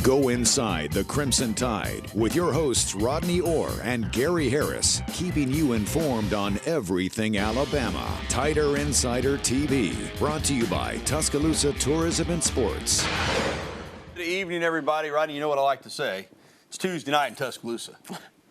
Go inside the Crimson Tide with your hosts Rodney Orr and Gary Harris, keeping you informed on everything Alabama. Tider Insider TV, brought to you by Tuscaloosa Tourism and Sports. Good evening, everybody. Rodney, you know what I like to say. It's Tuesday night in Tuscaloosa.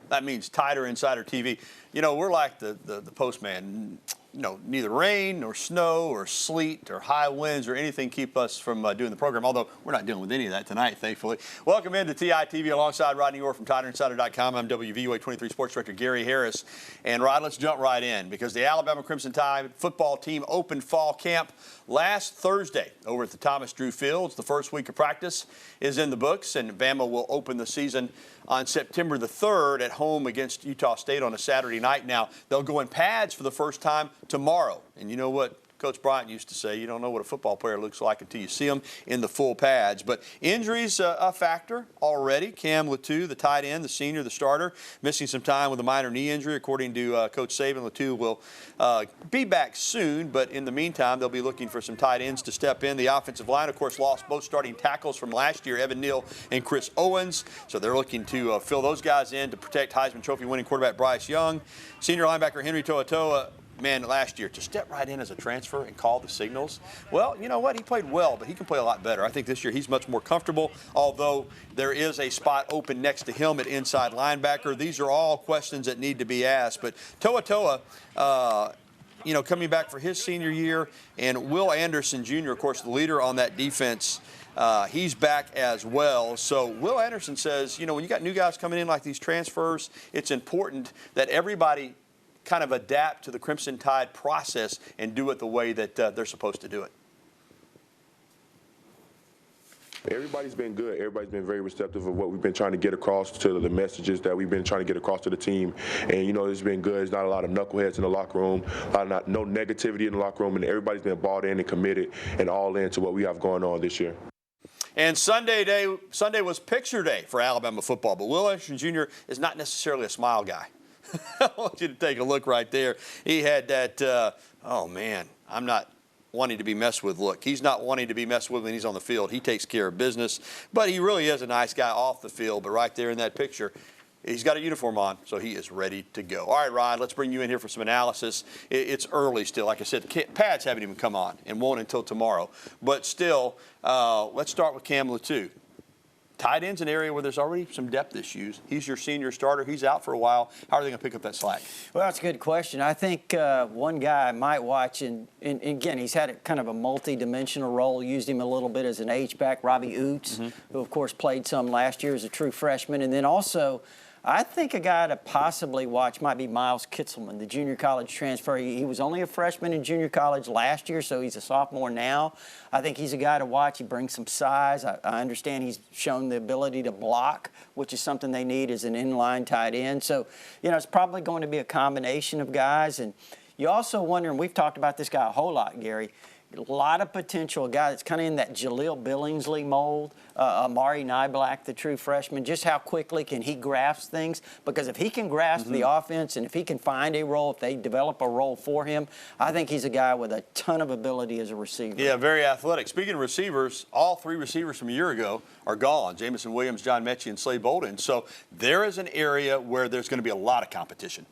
That means Tider Insider TV. You know, we're like the postman. You know, neither rain nor snow or sleet or high winds or anything keep us from doing the program, although we're not dealing with any of that tonight, thankfully. Welcome into TITV alongside Rodney Orr from TiderInsider.com. I'm WVUA 23 Sports Director Gary Harris. And, Rod, let's jump right in because the Alabama Crimson Tide football team opened fall camp last Thursday over at the Thomas Drew Fields. The first week of practice is in the books, and Bama will open the season on September the 3rd at home against Utah State on a Saturday night. Now, they'll go in pads for the first time tomorrow. And you know what Coach Bryant used to say, you don't know what a football player looks like until you see them in the full pads. But injuries a factor already. Cam Latu, the tight end, the senior, the starter, missing some time with a minor knee injury. According to Coach Saban, Latu will be back soon. But in the meantime, they'll be looking for some tight ends to step in. The offensive line, of course, lost both starting tackles from last year, Evan Neal and Chris Owens. So they're looking to fill those guys in to protect Heisman Trophy winning quarterback Bryce Young. Senior linebacker Henry To'oTo'o, man, last year, to step right in as a transfer and call the signals, well, you know what? He played well, but he can play a lot better. I think this year he's much more comfortable, although there is a spot open next to him at inside linebacker. These are all questions that need to be asked. But To'oTo'o, you know, coming back for his senior year, and Will Anderson Jr., of course, the leader on that defense, he's back as well. So Will Anderson says, you know, when you got new guys coming in like these transfers, it's important that everybody kind of adapt to the Crimson Tide process and do it the way that they're supposed to do it. Everybody's been good. Everybody's been very receptive of what we've been trying to get across to the messages that we've been trying to get across to the team. And, you know, it's been good. There's not a lot of knuckleheads in the locker room, no negativity in the locker room, and everybody's been bought in and committed and all in to what we have going on this year. And Sunday was picture day for Alabama football, but Will Anderson Jr. is not necessarily a smile guy. I want you to take a look right there. He had that, oh, man, I'm not wanting to be messed with look. He's not wanting to be messed with when he's on the field. He takes care of business, but he really is a nice guy off the field. But right there in that picture, he's got a uniform on, so he is ready to go. All right, Rod, let's bring you in here for some analysis. It's early still. Like I said, the pads haven't even come on and won't until tomorrow. But still, let's start with Cam Latu. Tight end's an area where there's already some depth issues. He's your senior starter. He's out for a while. How are they going to pick up that slack? Well, that's a good question. I think one guy I might watch, and again, he's had a kind of a multi-dimensional role, used him a little bit as an H-back, Robbie Oots, who, of course, played some last year as a true freshman. And then also, I think a guy to possibly watch might be Miles Kitzelman, the junior college transfer. He was only a freshman in junior college last year, so he's a sophomore now. I think he's a guy to watch. He brings some size. I understand he's shown the ability to block, which is something they need as an inline tight end. So, you know, it's probably going to be a combination of guys. And you also wonder, and we've talked about this guy a whole lot, Gary, a lot of potential, a guy that's kind of in that Jaleel Billingsley mold, Amari Niblack, the true freshman, just how quickly can he grasp things? Because if he can grasp the offense and if he can find a role, if they develop a role for him, I think he's a guy with a ton of ability as a receiver. Yeah, very athletic. Speaking of receivers, all three receivers from a year ago are gone. Jamison Williams, John Mechie, and Slade Bolden. So there is an area where there's going to be a lot of competition.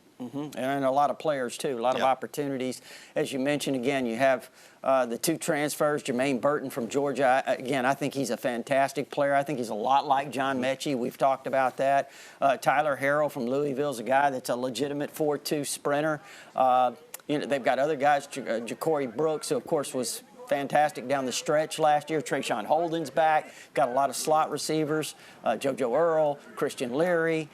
And a lot of players, too, a lot of opportunities. As you mentioned, again, you have the two transfers, Jermaine Burton from Georgia. Again, I think he's a fantastic player. I think he's a lot like John Mechie. We've talked about that. Tyler Harrell from Louisville is a guy that's a legitimate 4.2 sprinter. You know, they've got other guys, Ja'Cory Brooks, who, of course, was fantastic down the stretch last year. Trayshawn Holden's back. Got a lot of slot receivers. JoJo Earl, Christian Leary.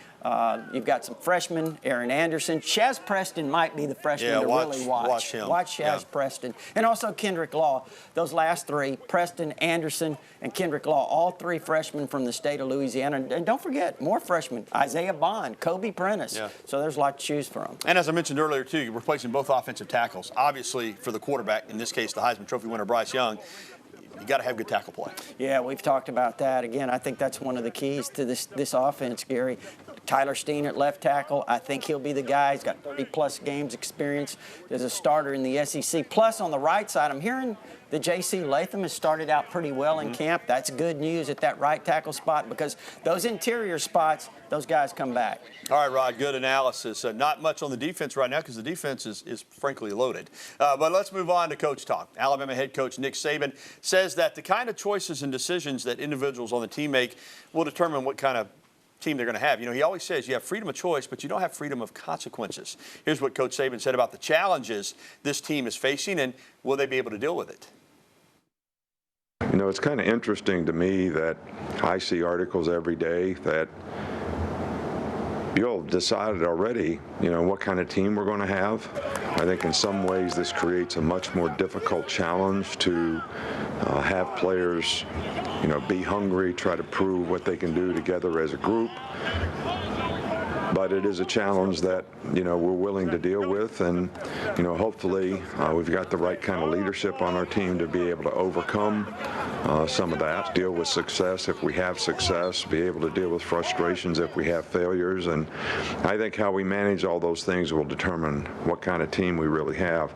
You've got some freshmen, Aaron Anderson. Shaz Preston might be the freshman to really watch. Watch him. Watch Shaz Preston. And also Kendrick Law. Those last three, Preston, Anderson, and Kendrick Law, all three freshmen from the state of Louisiana. And don't forget, more freshmen, Isaiah Bond, Kobe Prentice. Yeah. So there's a lot to choose from. And as I mentioned earlier, too, you're replacing both offensive tackles. Obviously, for the quarterback, in this case, the Heisman Trophy winner, Bryce Young, you got to have good tackle play. Yeah, we've talked about that. Again, I think that's one of the keys to this offense, Gary. Tyler Steen at left tackle. I think he'll be the guy. He's got 30-plus games experience as a starter in the SEC. Plus, on the right side, I'm hearing that J.C. Latham has started out pretty well in camp. That's good news at that right tackle spot because those interior spots, those guys come back. All right, Rod, good analysis. Not much on the defense right now because the defense is frankly loaded. But let's move on to Coach Talk. Alabama head coach Nick Saban says that the kind of choices and decisions that individuals on the team make will determine what kind of team they're going to have. You know, he always says you have freedom of choice, but you don't have freedom of consequences. Here's what Coach Saban said about the challenges this team is facing and will they be able to deal with it. You know, it's kind of interesting to me that I see articles every day that you'll have decided already, you know, what kind of team we're going to have. I think in some ways this creates a much more difficult challenge to have players, you know, be hungry, try to prove what they can do together as a group. But it is a challenge that, you know, we're willing to deal with, and, you know, hopefully we've got the right kind of leadership on our team to be able to overcome some of that, deal with success if we have success, be able to deal with frustrations if we have failures. And I think how we manage all those things will determine what kind of team we really have.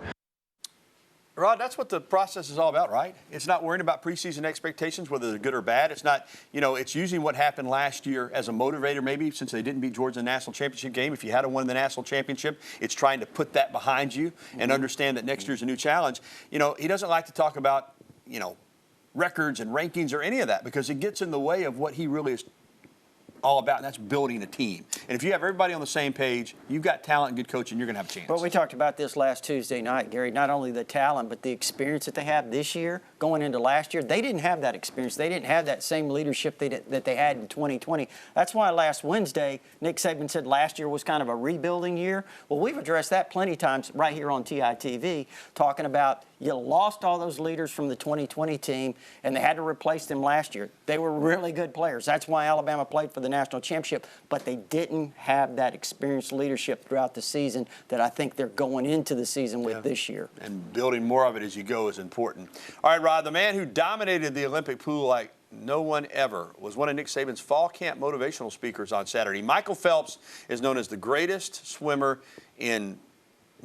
Rod, that's what the process is all about, right? It's not worrying about preseason expectations, whether they're good or bad. It's not, you know, it's using what happened last year as a motivator, maybe, since they didn't beat Georgia in the national championship game. If you had won the national championship, it's trying to put that behind you and understand that next year's a new challenge. You know, he doesn't like to talk about, you know, records and rankings or any of that because it gets in the way of what he really is all about, and that's building a team. And if you have everybody on the same page, you've got talent and good coaching, you're going to have a chance. Well, we talked about this last Tuesday night, Gary, not only the talent, but the experience that they have this year going into last year. They didn't have that experience. They didn't have that same leadership that they had in 2020. That's why last Wednesday, Nick Saban said last year was kind of a rebuilding year. Well, we've addressed that plenty of times right here on TITV, talking about you lost all those leaders from the 2020 team, and they had to replace them last year. They were really good players. That's why Alabama played for the national championship, but they didn't have that experienced leadership throughout the season that I think they're going into the season with this year. And building more of it as you go is important. All right, Rod, the man who dominated the Olympic pool like no one ever was one of Nick Saban's fall camp motivational speakers on Saturday. Michael Phelps is known as the greatest swimmer in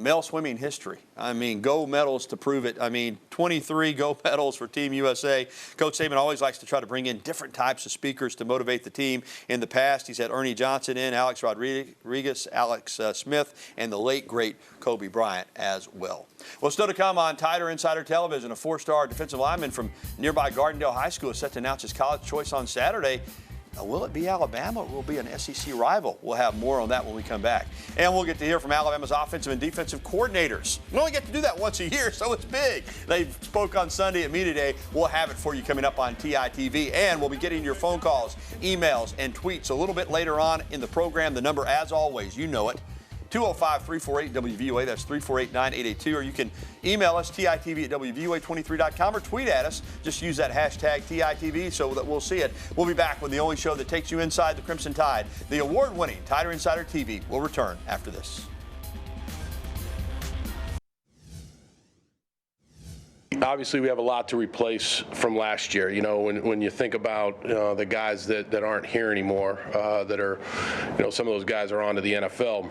male swimming history. I mean, gold medals to prove it. I mean, 23 gold medals for Team USA. Coach Saban always likes to try to bring in different types of speakers to motivate the team. In the past, he's had Ernie Johnson in, Alex Rodriguez, Alex Smith, and the late, great Kobe Bryant as well. Well, still to come on Tider Insider Television, a four-star defensive lineman from nearby Gardendale High School is set to announce his college choice on Saturday. Will it be Alabama or will it be an SEC rival? We'll have more on that when we come back. And we'll get to hear from Alabama's offensive and defensive coordinators. We only get to do that once a year, so it's big. They spoke on Sunday at Media Day. We'll have it for you coming up on TITV. And we'll be getting your phone calls, emails, and tweets a little bit later on in the program. The number, as always, you know it, 205-348-WVUA. That's 348-9882. Or you can email us, TITV@WVUA23.com, or tweet at us. Just use that hashtag TITV so that we'll see it. We'll be back with the only show that takes you inside the Crimson Tide. The award-winning Tider Insider TV will return after this. Obviously, we have a lot to replace from last year. You know, when you think about the guys that aren't here anymore, that are, you know, some of those guys are on to the NFL.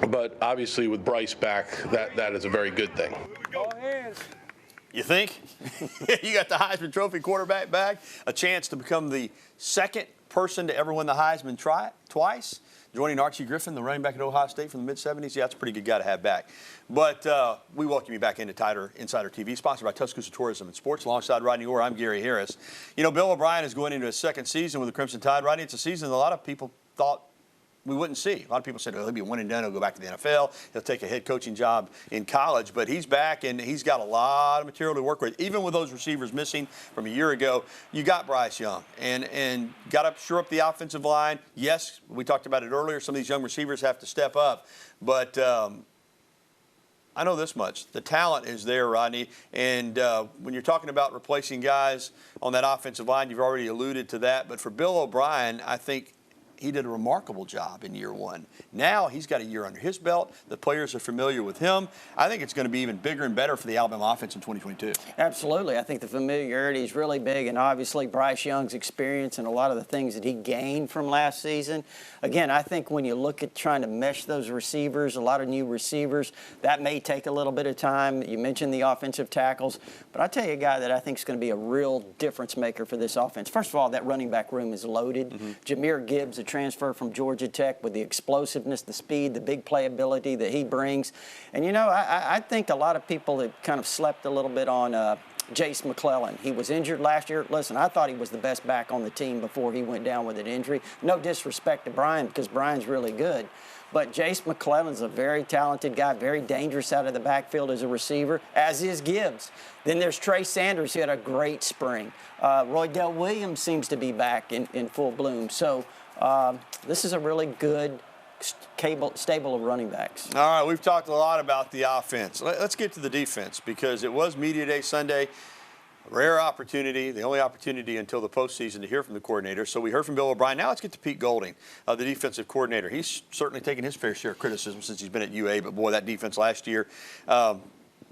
But obviously, with Bryce back, that is a very good thing. You think? You got the Heisman Trophy quarterback back, a chance to become the second person to ever win the Heisman twice. Joining Archie Griffin, the running back at Ohio State from the mid-'70s. Yeah, that's a pretty good guy to have back. But we welcome you back into Tider Insider TV, sponsored by Tuscaloosa Tourism and Sports. Alongside Rodney Orr, I'm Gary Harris. You know, Bill O'Brien is going into his second season with the Crimson Tide. Rodney, it's a season that a lot of people thought we wouldn't see. A lot of people said, oh, he'll be one and done. He'll go back to the NFL. He'll take a head coaching job in college. But he's back, and he's got a lot of material to work with. Even with those receivers missing from a year ago, you got Bryce Young and got to shore up the offensive line. Yes, we talked about it earlier. Some of these young receivers have to step up. But I know this much. The talent is there, Rodney. And when you're talking about replacing guys on that offensive line, you've already alluded to that. But for Bill O'Brien, I think he did a remarkable job in year one. Now he's got a year under his belt. The players are familiar with him. I think it's going to be even bigger and better for the Alabama offense in 2022. Absolutely. I think the familiarity is really big, and obviously Bryce Young's experience and a lot of the things that he gained from last season. Again, I think when you look at trying to mesh those receivers, a lot of new receivers, that may take a little bit of time. You mentioned the offensive tackles, but I'll tell you a guy that I think is going to be a real difference maker for this offense. First of all, that running back room is loaded. Jahmyr Gibbs, a transfer from Georgia Tech, with the explosiveness, the speed, the big playability that he brings. And, you know, I think a lot of people have kind of slept a little bit on Jace McClellan. He was injured last year. Listen, I thought he was the best back on the team before he went down with an injury. No disrespect to Brian, because Brian's really good. But Jace McClellan's a very talented guy, very dangerous out of the backfield as a receiver, as is Gibbs. Then there's Trey Sanders, who had a great spring. Roydell Williams seems to be back in full bloom. So this is a really good stable of running backs. All right, we've talked a lot about the offense. Let's get to the defense, because it was Media Day Sunday. Rare opportunity, the only opportunity until the postseason to hear from the coordinator. So we heard from Bill O'Brien. Now let's get to Pete Golding, the defensive coordinator. He's certainly taken his fair share of criticism since he's been at UA, but boy, that defense last year,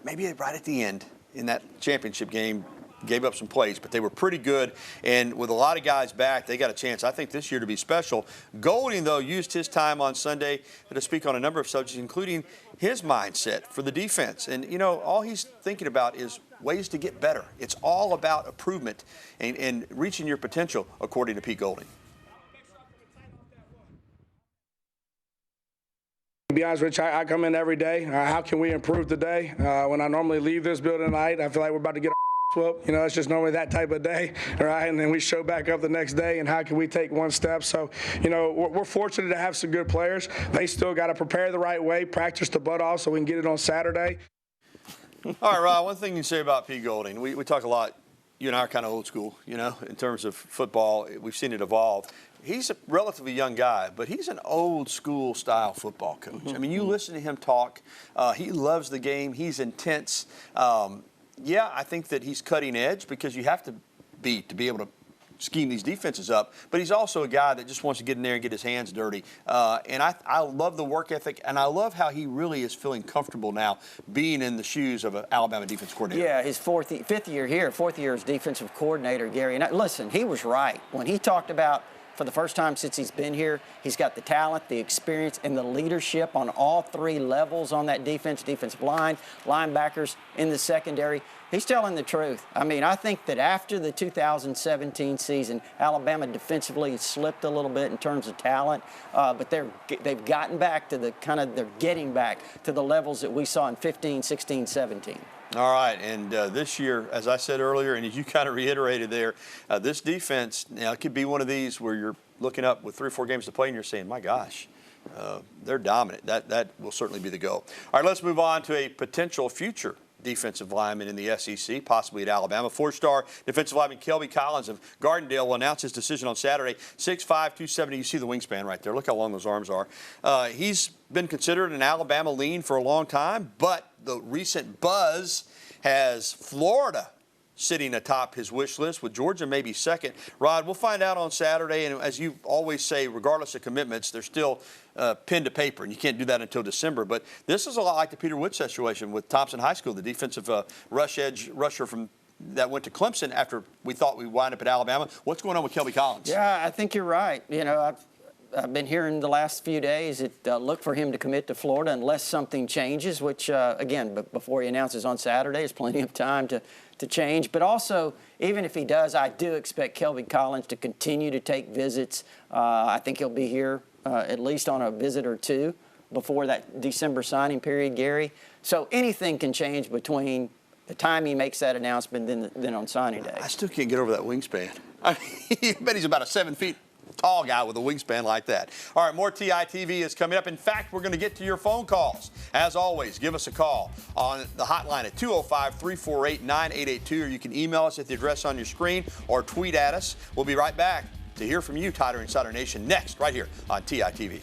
maybe right at the end in that championship game, gave up some plays, but they were pretty good. And with a lot of guys back, they got a chance, I think, this year to be special. Golding, though, used his time on Sunday to speak on a number of subjects, including his mindset for the defense. And, you know, all he's thinking about is ways to get better. It's all about improvement and reaching your potential, according to Pete Golding. To be honest, Rich, I come in every day. How can we improve today? When I normally leave this building tonight, I feel like we're about to get whoop. You know, it's just normally that type of day, right? And then we show back up the next day, and how can we take one step? So, you know, we're fortunate to have some good players. They still got to prepare the right way, practice the butt off so we can get it on Saturday. All right, Rod, one thing you can say about Pete Golding, we talk a lot, you and I are kind of old school, you know, in terms of football. We've seen it evolve. He's a relatively young guy, but he's an old school style football coach. I mean, you listen to him talk. He loves the game. He's intense. Yeah, I think that he's cutting edge, because you have to be able to scheme these defenses up. But he's also a guy that just wants to get in there and get his hands dirty. And I love the work ethic, and I love how he really is feeling comfortable now being in the shoes of an Alabama defense coordinator. Yeah, his fifth year here, fourth year as defensive coordinator, Gary. And listen, he was right when he talked about, for the first time since he's been here, he's got the talent, the experience, and the leadership on all three levels on that defense, defensive line, linebackers in the secondary. He's telling the truth. I mean, I think that after the 2017 season, Alabama defensively slipped a little bit in terms of talent, but they've gotten back to they're getting back to the levels that we saw in 15, 16, 17. All right, and this year, as I said earlier, and as you kind of reiterated there, this defense, it could be one of these where you're looking up with 3 or 4 games to play and you're saying, my gosh, they're dominant. That will certainly be the goal. All right, let's move on to a potential future defensive lineman in the SEC, possibly at Alabama. 4-star defensive lineman Kelby Collins of Gardendale will announce his decision on Saturday. 6'5", 270. You see the wingspan right there. Look how long those arms are. He's been considered an Alabama lean for a long time, but the recent buzz has Florida sitting atop his wish list, with Georgia maybe second. Rod, we'll find out on Saturday, and as you always say, regardless of commitments, they're still pen to paper, and you can't do that until December. But this is a lot like the Peter Wood situation with Thompson High School, the defensive rusher from that went to Clemson after we thought we'd wind up at Alabama. What's going on with Kelby Collins? Yeah, I think you're right. You know, I've been hearing the last few days that look for him to commit to Florida unless something changes, which, again, before he announces on Saturday, there's plenty of time to change. But also, even if he does, I do expect Kelby Collins to continue to take visits. I think he'll be here at least on a visit or two before that December signing period, Gary. So anything can change between the time he makes that announcement then on signing day. I still can't get over that wingspan. I bet he's about a 7 feet tall guy with a wingspan like that. All right, more TITV is coming up. In fact, we're going to get to your phone calls. As always, give us a call on the hotline at 205-348-9882, or you can email us at the address on your screen or tweet at us. We'll be right back to hear from you, Tider Insider Nation, next right here on TITV.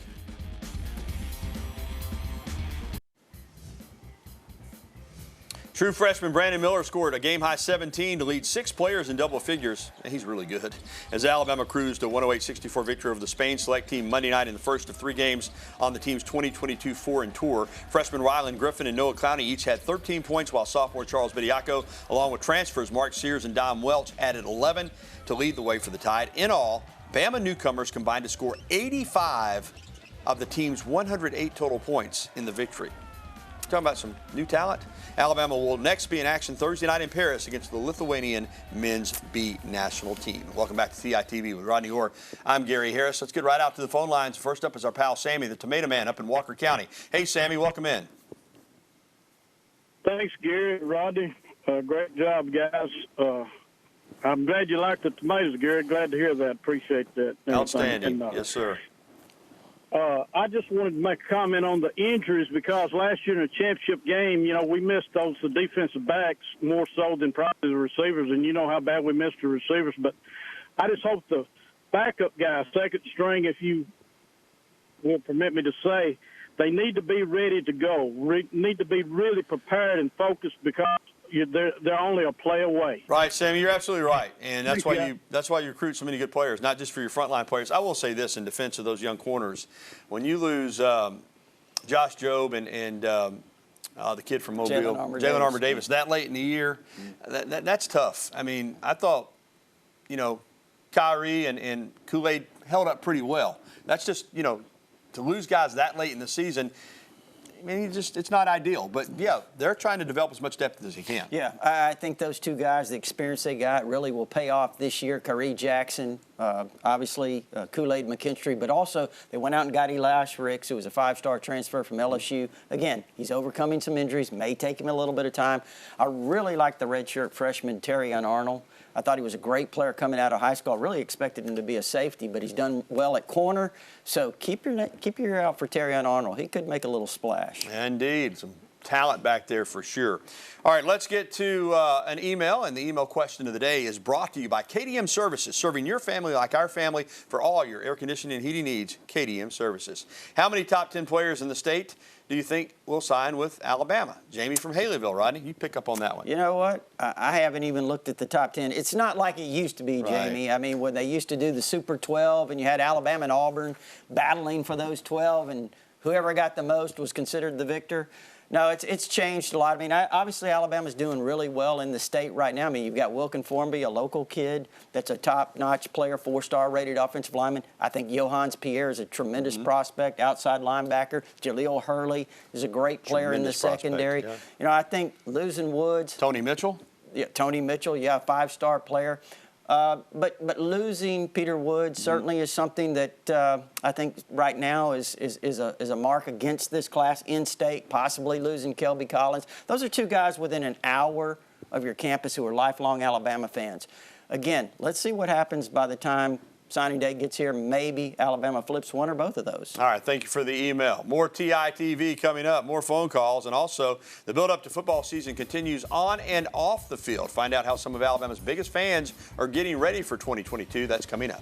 True freshman Brandon Miller scored a game-high 17 to lead 6 players in double figures. And he's really good. As Alabama cruised a 108-64 victory over the Spain select team Monday night in the first of 3 games on the team's 2022 foreign tour. Freshmen Rylan Griffin and Noah Clowney each had 13 points, while sophomore Charles Bediaco, along with transfers Mark Sears and Dom Welch, added 11 to lead the way for the Tide. In all, Bama newcomers combined to score 85 of the team's 108 total points in the victory. Talking about some new talent. Alabama will next be in action Thursday night in Paris against the Lithuanian men's B national team. Welcome back to TITV with Rodney Orr. I'm Gary Harris. Let's get right out to the phone lines. First up is our pal Sammy, the Tomato Man up in Walker County. Hey, Sammy, welcome in. Thanks, Gary, Rodney. Great job, guys. I'm glad you like the tomatoes, Gary. Glad to hear that. Appreciate that. Outstanding. Yes, sir. I just wanted to make a comment on the injuries because last year in the championship game, we missed the defensive backs more so than probably the receivers, and you know how bad we missed the receivers. But I just hope the backup guys, second string, if you will permit me to say, they need to be ready to go, need to be really prepared and focused because they're only a play away. Right, Sammy, you're absolutely right, and that's why you recruit so many good players, not just for your frontline players. I will say this in defense of those young corners: when you lose Josh Jobe and the kid from Mobile, Jalen Armour Davis, that late in the year, that's tough. I mean, I thought, Kyrie and Kool-Aid held up pretty well. That's just, to lose guys that late in the season. I mean, it's not ideal. But, yeah, they're trying to develop as much depth as they can. Yeah, I think those 2 guys, the experience they got, really will pay off this year. Kyrie Jackson, obviously Kool-Aid McKinstry, but also they went out and got Elias Ricks, who was a 5-star transfer from LSU. Again, he's overcoming some injuries, may take him a little bit of time. I really like the redshirt freshman Terrion Arnold. I thought he was a great player coming out of high school. I really expected him to be a safety, but he's done well at corner. So keep your ear out for Terrion Arnold. He could make a little splash. Indeed. Some talent back there for sure. All right, let's get to an email, and the email question of the day is brought to you by KDM Services, serving your family like our family for all your air conditioning and heating needs. KDM Services. How many top 10 players in the state do you think will sign with Alabama? Jamie from Haleyville. Rodney, you pick up on that one. You know what? I haven't even looked at the top 10. It's not like it used to be, Jamie. Right. I mean, when they used to do the Super 12 and you had Alabama and Auburn battling for those 12 and whoever got the most was considered the victor. No, it's changed a lot. I mean, obviously Alabama's doing really well in the state right now. I mean, you've got Wilkin Formby, a local kid that's a top-notch player, 4-star rated offensive lineman. I think Johannes Pierre is a tremendous prospect, outside linebacker. Jaleel Hurley is a great player in the secondary. Yeah. I think losing Woods. Tony Mitchell? Yeah, Tony Mitchell, 5-star player. But losing Peter Woods certainly is something that I think right now is a mark against this class in state, possibly losing Kelby Collins. Those are 2 guys within an hour of your campus who are lifelong Alabama fans. Again, let's see what happens by the time signing day gets here. Maybe Alabama flips one or both of those. All right, thank you for the email. More TITV coming up, more phone calls, and also the build-up to football season continues on and off the field. Find out how some of Alabama's biggest fans are getting ready for 2022. That's coming up.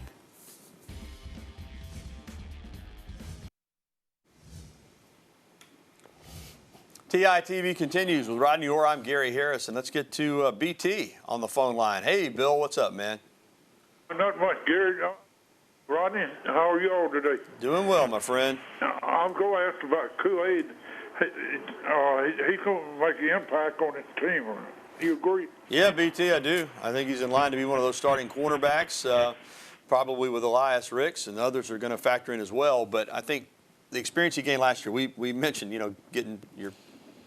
TITV continues with Rodney Orr. I'm Gary Harris, and let's get to BT on the phone line. Hey, Bill, what's up, man? Not much, Gary. Rodney, how are you all today? Doing well, my friend. I'm going to ask about Kool-Aid. He's going to make an impact on his team. Do you agree? Yeah, BT, I do. I think he's in line to be one of those starting cornerbacks, probably with Elias Ricks, and others are going to factor in as well. But I think the experience he gained last year, we mentioned, getting your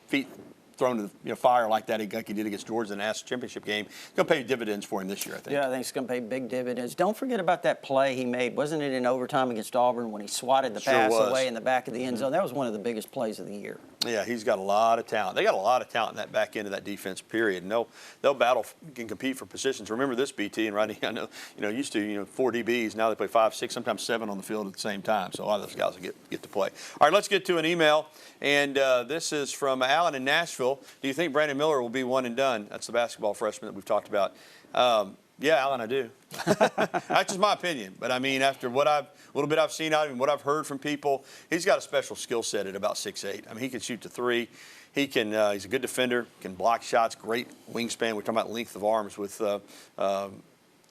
feet thrown to the fire like that, like he did against Georgia in the national championship game. It's going to pay dividends for him this year, I think. Yeah, I think it's going to pay big dividends. Don't forget about that play he made. Wasn't it in overtime against Auburn when he swatted the pass away in the back of the end zone? That was one of the biggest plays of the year. Yeah, he's got a lot of talent. They got a lot of talent in that back end of that defense, period. And they'll battle and compete for positions. Remember this, BT and Rodney, I know, used to, 4 DBs. Now they play 5, 6, sometimes 7 on the field at the same time. So a lot of those guys will get to play. All right, let's get to an email. And this is from Alan in Nashville. Do you think Brandon Miller will be one and done? That's the basketball freshman that we've talked about. Yeah, Alan, I do. That's just my opinion. But I mean, after a little bit I've seen out of him, what I've heard from people, he's got a special skill set at about 6'8". I mean, he can shoot the three. He can. He's a good defender. Can block shots. Great wingspan. We're talking about length of arms with the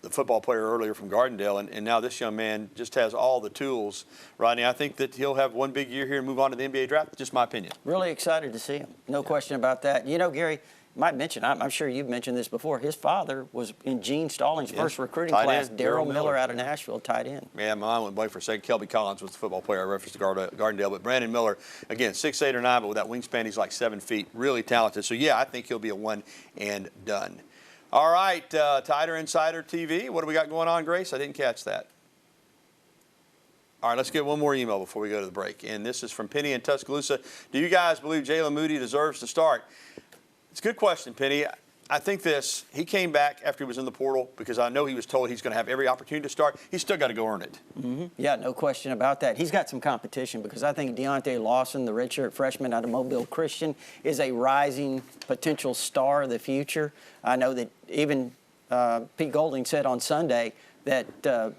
football player earlier from Gardendale, and now this young man just has all the tools. Rodney, I think that he'll have one big year here and move on to the NBA draft. Just my opinion. Really excited to see him. No question about that. You know, Gary, might mention, I'm sure you've mentioned this before, his father was in Gene Stallings' first recruiting class, Daryl Miller out of Nashville, tight end. Yeah, mine went blank for a second. Kelby Collins was the football player I referenced to Gardendale. But Brandon Miller, again, 6'8" or 9", but with that wingspan, he's like 7 feet. Really talented. So, yeah, I think he'll be a one and done. All right, Tider Insider TV. What do we got going on, Grace? I didn't catch that. All right, let's get one more email before we go to the break. And this is from Penny in Tuscaloosa. Do you guys believe Jalen Moody deserves to start? It's a good question, Penny. I think he came back after he was in the portal because I know he was told he's going to have every opportunity to start. He's still got to go earn it. Mm-hmm. Yeah, no question about that. He's got some competition because I think Deontay Lawson, the redshirt freshman out of Mobile Christian, is a rising potential star of the future. I know that even Pete Golding said on Sunday that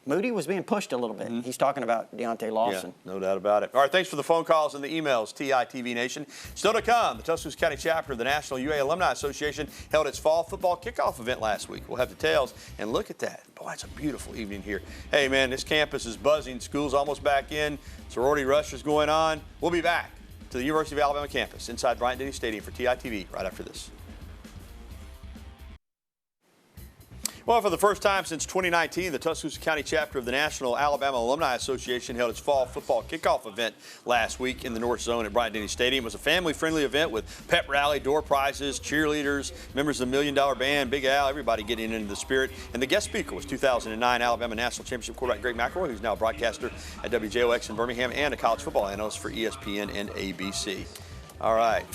Moody was being pushed a little bit. He's talking about Deontay Lawson. Yeah, no doubt about it. All right, thanks for the phone calls and the emails, TITV Nation. Still to come, the Tuscaloosa County chapter of the National UA Alumni Association held its fall football kickoff event last week. We'll have details, and look at that. Boy, it's a beautiful evening here. Hey, man, this campus is buzzing. School's almost back in. Sorority rush is going on. We'll be back to the University of Alabama campus inside Bryant-Denny Stadium for TITV right after this. Well, for the first time since 2019, the Tuscaloosa County chapter of the National Alabama Alumni Association held its fall football kickoff event last week in the North Zone at Bryant-Denny Stadium. It was a family-friendly event with pep rally, door prizes, cheerleaders, members of the $1 Million Band, Big Al, everybody getting into the spirit. And the guest speaker was 2009 Alabama National Championship quarterback Greg McElroy, who's now a broadcaster at WJOX in Birmingham and a college football analyst for ESPN and ABC. All right.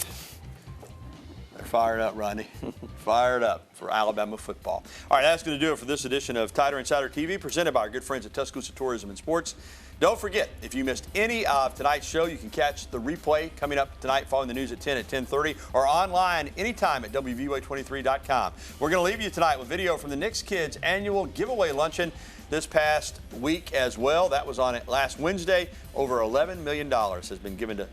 Fired up, Rodney. Fired up for Alabama football. All right, that's going to do it for this edition of Tider Insider TV, presented by our good friends at Tuscaloosa Tourism and Sports. Don't forget, if you missed any of tonight's show, you can catch the replay coming up tonight following the news at 10 at 10:30 or online anytime at WVUA23.com. We're going to leave you tonight with video from the Knicks Kids annual giveaway luncheon this past week as well. That was on it last Wednesday. Over $11 million has been given to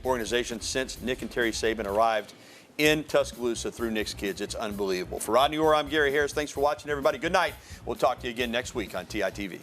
organizations since Nick and Terry Saban arrived in Tuscaloosa through Knicks Kids. It's unbelievable. For Rodney Orr, I'm Gary Harris. Thanks for watching, everybody. Good night. We'll talk to you again next week on TITV.